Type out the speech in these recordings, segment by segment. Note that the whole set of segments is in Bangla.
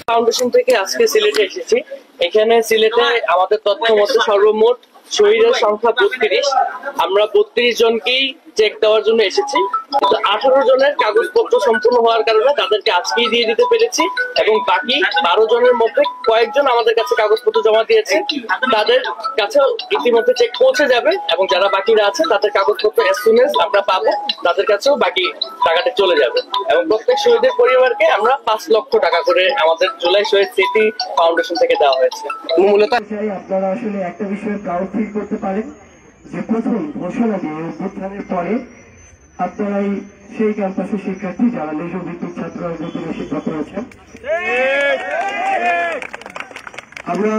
ফাউন্ডেশন থেকে আজকে সিলেটে এসেছি। এখানে সিলেটে আমাদের তথ্য মতে সর্বমোট শহীদের সংখ্যা ৩২। আমরা ৩২ জনকেই চেক দেওয়ার জন্য এসেছি, কিন্তু 18 জনের কাগজপত্র সম্পূর্ণ হওয়ার কারণে তাদেরকে আজকেই দিয়ে দিতে পেরেছি এবং বাকি 12 জনের মধ্যে কয়েকজন আমাদের কাছে কাগজপত্র জমা দিয়েছে, তাদের কাছে ইতিমধ্যে চেক পৌঁছে যাবে এবং যারা বাকিরা আছে তাদের কাগজপত্র as soon as আমরা পাবো তাদের কাছেও বাকি টাকাটা চলে যাবে এবং প্রত্যেক শহীদের পরিবারকে আমরা 5 লক্ষ টাকা করে আমাদের জুলাই শহীদ স্মৃতি ফাউন্ডেশন থেকে দেওয়া হয়েছে। মূলত আপনারা আসলে একটা বিষয়ে প্রাউড ফিল করতে পারেন যে প্রথম ঘোষণা দিয়ে অভ্যুত্থানের পরে আপনারাই সেই ক্যাম্পাসের শিক্ষার্থী যারা লেজুর ভিত্তিক ছাত্র রাজনীতির শিক্ষা করেছেন। আমরা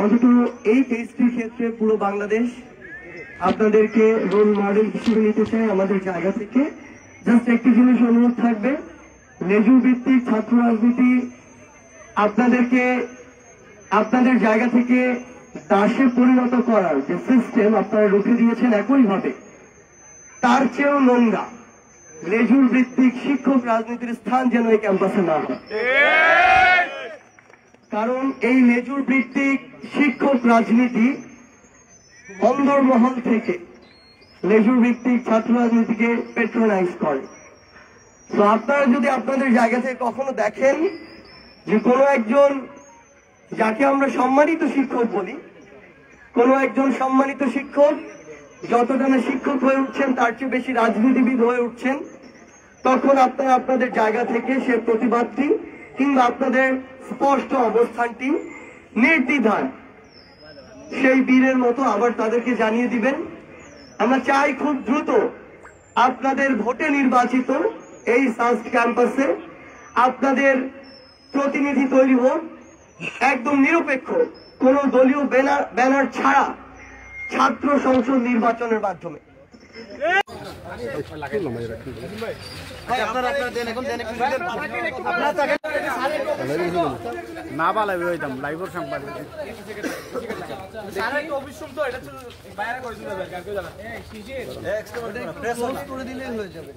অন্তত এই টেস্টের ক্ষেত্রে পুরো বাংলাদেশ আপনাদেরকে রোল মডেল হিসেবে নিতে চাই আমাদের জায়গা থেকে। জাস্ট একটি জিনিস অনুরোধ থাকবে, লেজুর ভিত্তিক ছাত্র রাজনীতি আপনাদেরকে আপনাদের জায়গা থেকে দাসে পরিণত করার যে সিস্টেম আপনারা রুখে দিয়েছেন একইভাবে তার চেয়েও নোংরা লেজুর ভিত্তিক শিক্ষক রাজনীতির স্থান যেন এই ক্যাম্পাসে না হয়। কারণ এই লেজুর ভিত্তিক শিক্ষক রাজনীতি অন্দরমহল থেকে লেজুর ভিত্তিক ছাত্র রাজনীতিকে পেট্রোনাইজ করে। তো আপনারা যদি আপনাদের জায়গা থেকে কখনো দেখেন যে কোনো একজন যাকে আমরা সম্মানিত শিক্ষক বলি, কোন একজন সম্মানিত শিক্ষক যতটা না শিক্ষক হয়ে উঠছেন তার চেয়ে বেশি রাজনীতিবিদ হয়ে উঠছেন, তখন আপনারা আপনাদের জায়গা থেকে সে প্রতিবাদটি কিংবা আপনাদের স্পষ্ট অবস্থানটি নির্দ্বিধায় সেই বীরের মতো আবার তাদেরকে জানিয়ে দিবেন। আমরা চাই খুব দ্রুত আপনাদের ভোটে নির্বাচিত এই সায়েন্স ক্যাম্পাসে আপনাদের প্রতিনিধি তৈরি হোক একদম নিরপেক্ষ, কোন দলীয় ব্যানার ছাড়া ছাত্র সংসদ নির্বাচনের মাধ্যমে। না পালাবি হইতাম লাইভর সাংবাদিক করে দিলেই হয়ে যাবে।